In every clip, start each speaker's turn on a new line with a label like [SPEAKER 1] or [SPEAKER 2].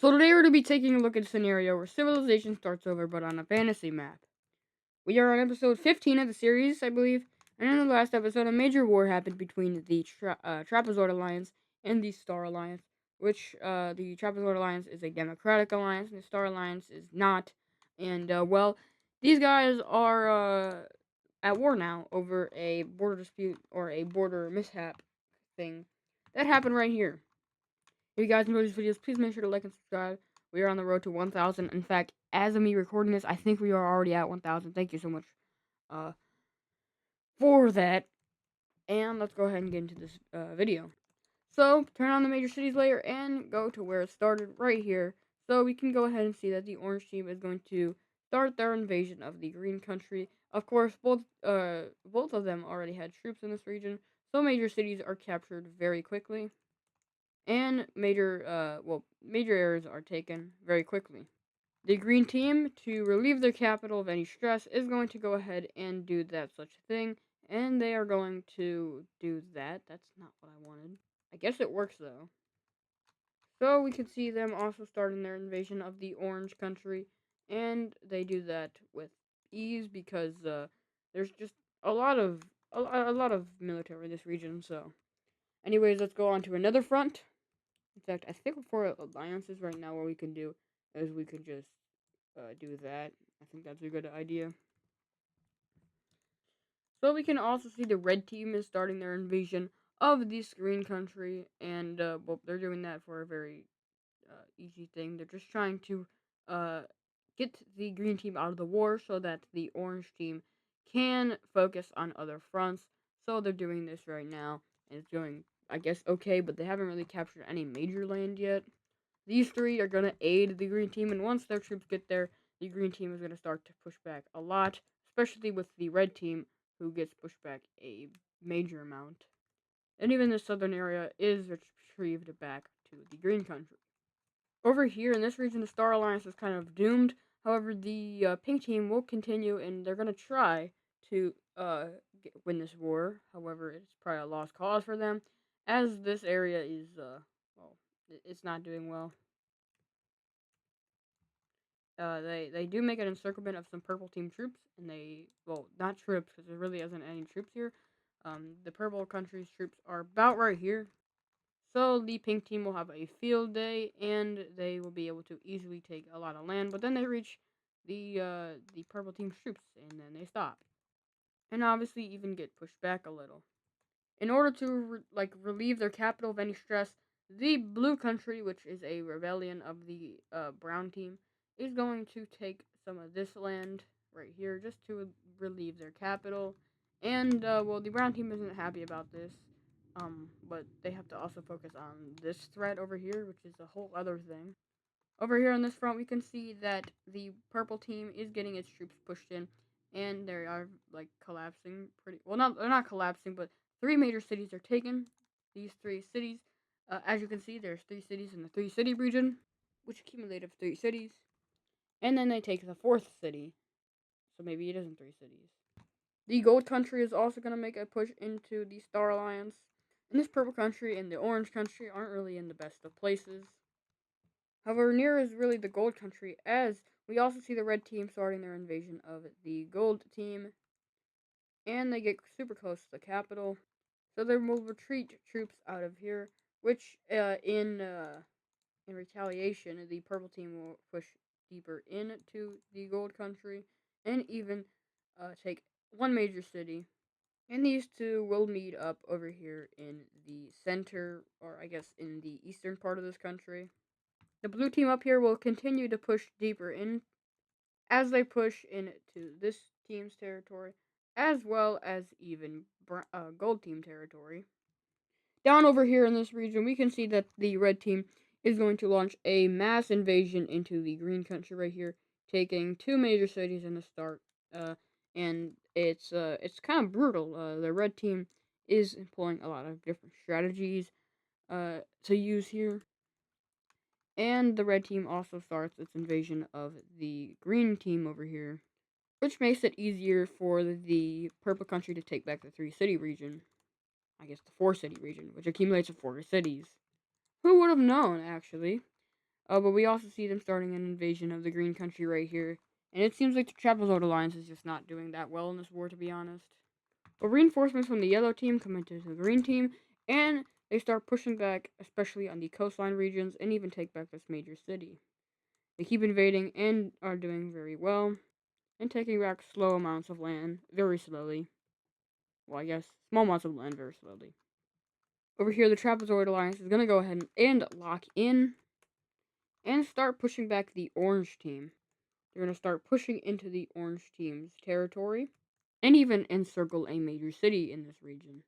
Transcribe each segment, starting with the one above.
[SPEAKER 1] So today we're going to be taking a look at a scenario where civilization starts over but on a fantasy map. We are on episode 15 of the series, I believe, and in the last episode a major war happened between the Trapezoid Alliance and the Star Alliance, which the Trapezoid Alliance is a democratic alliance and the Star Alliance is not. And, these guys are at war now over a border dispute or a border mishap thing that happened right here. If you guys enjoy these videos, please make sure to like and subscribe. We are on the road to 1,000. In fact, as of me recording this, I think we are already at 1,000. Thank you so much uh, for that. And let's go ahead and get into this video. So, turn on the major cities layer and go to where it started right here. So we can go ahead and see that the orange team is going to start their invasion of the green country. Of course, both of them already had troops in this region, so major cities are captured very quickly. And major areas are taken very quickly. The green team, to relieve their capital of any stress, is going to go ahead and do that such thing, and they are going to do that. That's not what I wanted. I guess it works though. So we can see them also starting their invasion of the orange country, and they do that with ease because there's just a lot of military in this region. So, anyways, let's go on to another front. In fact, I think for alliances right now, what we can do is we can just do that. I think that's a good idea. So we can also see the red team is starting their invasion of this green country, and they're doing that for a very easy thing. They're just trying to uh, get the green team out of the war so that the orange team can focus on other fronts. So they're doing this right now, and it's going, I guess, okay, but they haven't really captured any major land yet. These three are going to aid the green team, and once their troops get there, the green team is going to start to push back a lot, especially with the red team, who gets pushed back a major amount. And even the southern area is retrieved back to the green country. Over here in this region, the Star Alliance is kind of doomed. However, the pink team will continue, and they're going to try to win this war. However, it's probably a lost cause for them, as this area is, it's not doing well. They do make an encirclement of some purple team troops, and not troops, because there really isn't any troops here. The purple country's troops are about right here. So the pink team will have a field day, and they will be able to easily take a lot of land. But then they reach the purple team's troops, and then they stop, and obviously even get pushed back a little. In order to relieve their capital of any stress, the blue country, which is a rebellion of the brown team, is going to take some of this land right here just to relieve their capital. And the brown team isn't happy about this. But they have to also focus on this threat over here, which is a whole other thing. Over here on this front, we can see that the purple team is getting its troops pushed in, and they are collapsing pretty well. They're not collapsing, but three major cities are taken. These three cities, as you can see, there's three cities in the three-city region, which accumulate of three cities, and then they take the fourth city. So maybe it isn't three cities. The gold country is also going to make a push into the Star Alliance. And this purple country and the orange country aren't really in the best of places. However, near is really the gold country, as we also see the red team starting their invasion of the gold team. And they get super close to the capital. So they will retreat troops out of here, which in retaliation, the purple team will push deeper into the gold country and even take one major city. And these two will meet up over here in the center, or I guess in the eastern part of this country. The blue team up here will continue to push deeper in as they push into this team's territory, as well as even gold team territory. Down over here in this region, we can see that the red team is going to launch a mass invasion into the green country right here, taking two major cities in the start. And it's kind of brutal. The red team is employing a lot of different strategies to use here. And the red team also starts its invasion of the green team over here, which makes it easier for the purple country to take back the three-city region. I guess the four-city region, which accumulates of four cities. Who would have known, actually? But we also see them starting an invasion of the green country right here. And it seems like the Trapezoid Alliance is just not doing that well in this war, to be honest. But reinforcements from the yellow team come into the green team, and they start pushing back, especially on the coastline regions, and even take back this major city. They keep invading and are doing very well, and taking back slow amounts of land very slowly. Well, I guess small amounts of land very slowly. Over here, the Trapezoid Alliance is going to go ahead and lock in and start pushing back the orange team. They're going to start pushing into the orange team's territory and even encircle a major city in this region.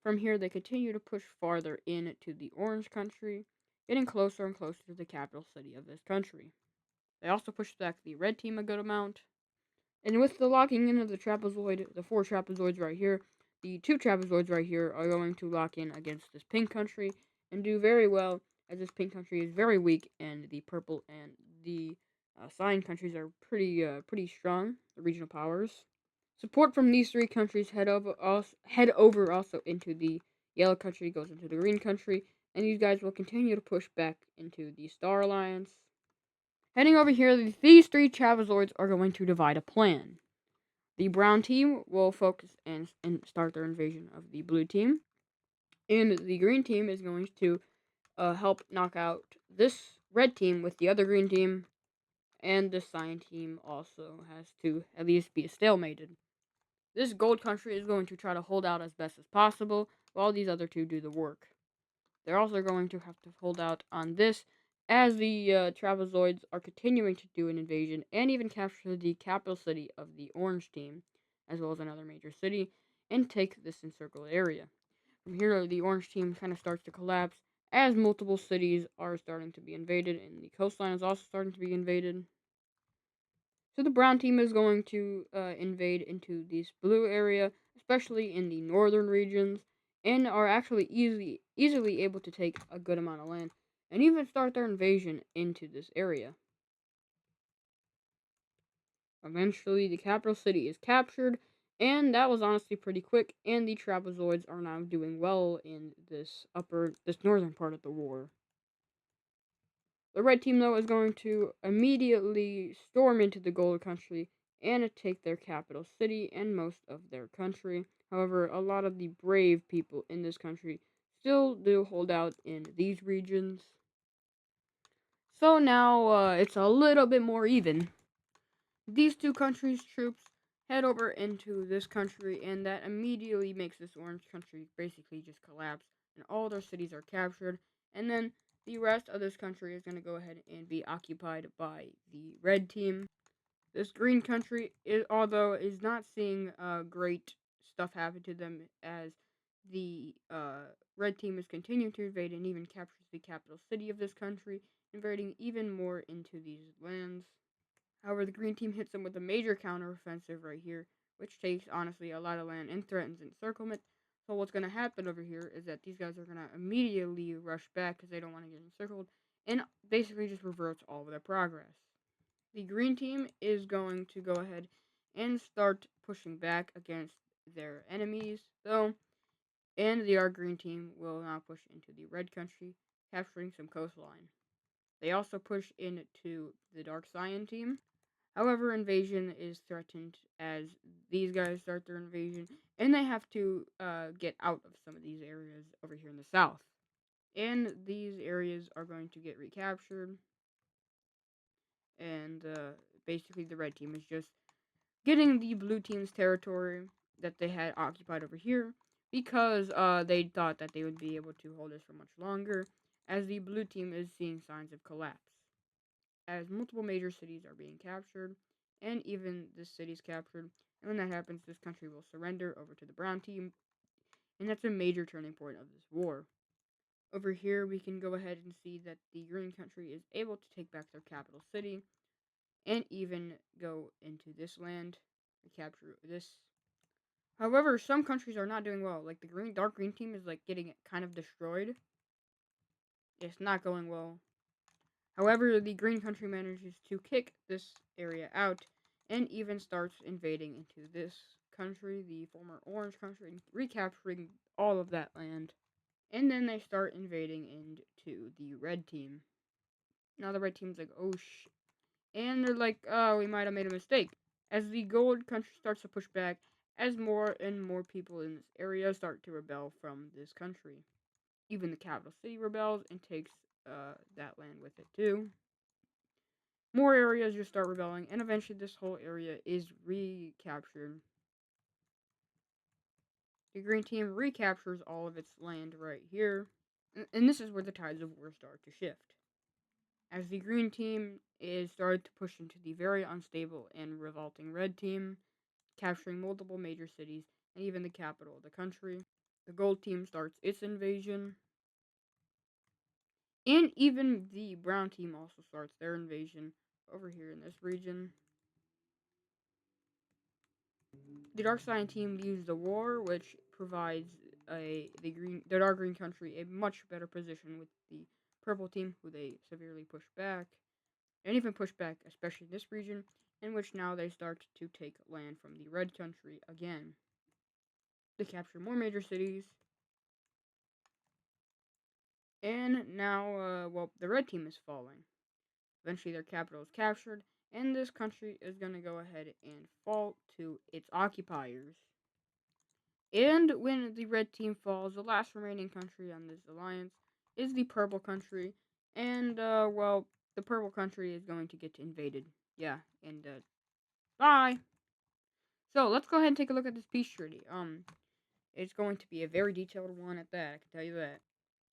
[SPEAKER 1] From here, they continue to push farther into the orange country, getting closer and closer to the capital city of this country. They also push back the red team a good amount. And with the locking in of the trapezoid, the 4 trapezoids right here, the 2 trapezoids right here are going to lock in against this pink country and do very well, as this pink country is very weak, and the purple and the cyan countries are pretty strong, the regional powers. Support from these 3 countries head over also into the yellow country, goes into the green country, and these guys will continue to push back into the Star Alliance. Heading over here, these 3 trapezoids are going to divide a plan. The brown team will focus and start their invasion of the blue team, and the green team is going to help knock out this red team with the other green team, and the cyan team also has to at least be stalemated. This gold country is going to try to hold out as best as possible, while these other 2 do the work. They're also going to have to hold out on this, as the trapezoids are continuing to do an invasion and even capture the capital city of the orange team, as well as another major city, and take this encircled area. From here, the orange team kind of starts to collapse, as multiple cities are starting to be invaded, and the coastline is also starting to be invaded. So the brown team is going to invade into this blue area, especially in the northern regions, and are actually easily able to take a good amount of land, and even start their invasion into this area. Eventually, the capital city is captured, and that was honestly pretty quick, and the trapezoids are now doing well in this northern part of the war. The red team, though, is going to immediately storm into the gold country and take their capital city and most of their country. However, a lot of the brave people in this country still do hold out in these regions. So now it's a little bit more even. These 2 countries' troops head over into this country, and that immediately makes this orange country basically just collapse, and all their cities are captured, and then the rest of this country is going to go ahead and be occupied by the red team. This green country, although is not seeing great stuff happen to them, as the red team is continuing to invade and even captures the capital city of this country, invading even more into these lands. However, the green team hits them with a major counteroffensive right here, which takes, honestly, a lot of land and threatens encirclement. So what's going to happen over here is that these guys are going to immediately rush back because they don't want to get encircled, and basically just reverts all of their progress. The green team is going to go ahead and start pushing back against their enemies, though, and the dark green team will now push into the red country, capturing some coastline. They also push into the dark cyan team. However, invasion is threatened as these guys start their invasion, and they have to get out of some of these areas over here in the south. And these areas are going to get recaptured, and basically the red team is just getting the blue team's territory that they had occupied over here, because they thought that they would be able to hold this for much longer, as the blue team is seeing signs of collapse, as multiple major cities are being captured, and even this city is captured. And when that happens, this country will surrender over to the brown team, and that's a major turning point of this war. Over here, we can go ahead and see that the green country is able to take back their capital city, and even go into this land and capture this. However, some countries are not doing well. Like the dark green team is like getting kind of destroyed. It's not going well. However, the green country manages to kick this area out and even starts invading into this country, the former orange country, recapturing all of that land. And then they start invading into the red team. Now the red team's like, oh and they're like, oh, we might have made a mistake. As the gold country starts to push back, as more and more people in this area start to rebel from this country. Even the capital city rebels and takes that land with it too. More areas just start rebelling, and eventually this whole area is recaptured. The green team recaptures all of its land right here, and this is where the tides of war start to shift. As the green team is started to push into the very unstable and revolting red team, capturing multiple major cities and even the capital of the country. The gold team starts its invasion, and even the brown team also starts their invasion over here in this region. The dark side team leaves the war, which provides the dark green country a much better position with the purple team, who they severely push back, and even push back, especially in this region, in which now they start to take land from the red country again. They capture more major cities, and now, the red team is falling. Eventually, their capital is captured, and this country is going to go ahead and fall to its occupiers. And when the red team falls, the last remaining country on this alliance is the purple country. And, the purple country is going to get invaded. Yeah, and, bye! So, let's go ahead and take a look at this peace treaty. It's going to be a very detailed one at that, I can tell you that.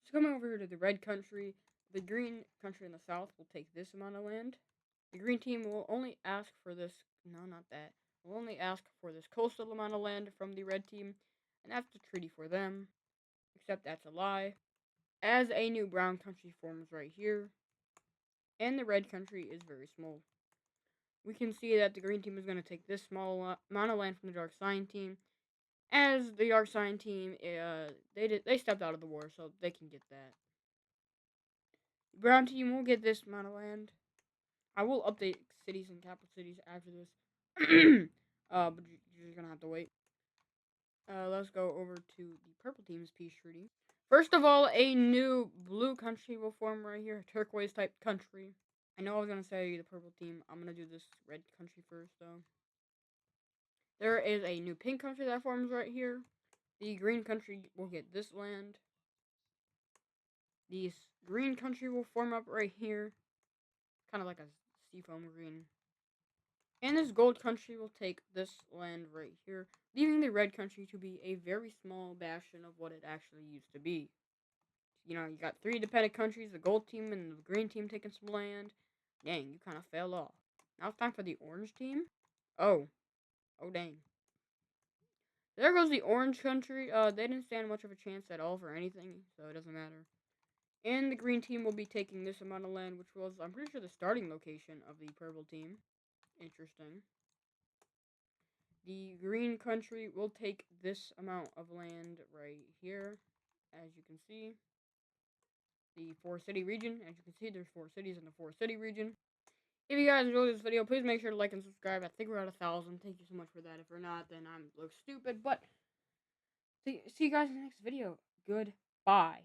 [SPEAKER 1] So, coming over here to the red country, the green country in the south will take this amount of land. The green team will only ask for this, no, not that, will only ask for this coastal amount of land from the red team, and that's the treaty for them. Except that's a lie. As a new brown country forms right here, and the red country is very small. We can see that the green team is going to take this small amount of land from the dark sign team. As the dark sign team, they stepped out of the war, so they can get that. The brown team will get this amount of land. I will update cities and capital cities after this. But you're just gonna have to wait. Let's go over to the purple team's peace treaty. First of all, a new blue country will form right here, turquoise type country. I know I was gonna say the purple team. I'm gonna do this red country first, though. There is a new pink country that forms right here. The green country will get this land. The green country will form up right here, kind of like a seafoam green. And this gold country will take this land right here, leaving the red country to be a very small bastion of what it actually used to be. You know, you got 3 independent countries, the gold team and the green team taking some land. Dang, you kind of fell off. Now it's time for the orange team. Oh. Oh, dang. There goes the orange country. They didn't stand much of a chance at all for anything, so it doesn't matter. And the green team will be taking this amount of land, which was, I'm pretty sure, the starting location of the purple team. Interesting. The green country will take this amount of land right here, as you can see. The 4-city region, as you can see, there's 4 cities in the 4-city region. If you guys enjoyed this video, please make sure to like and subscribe. I think we're at 1,000. Thank you so much for that. If we're not, then I look stupid. But see you guys in the next video. Goodbye.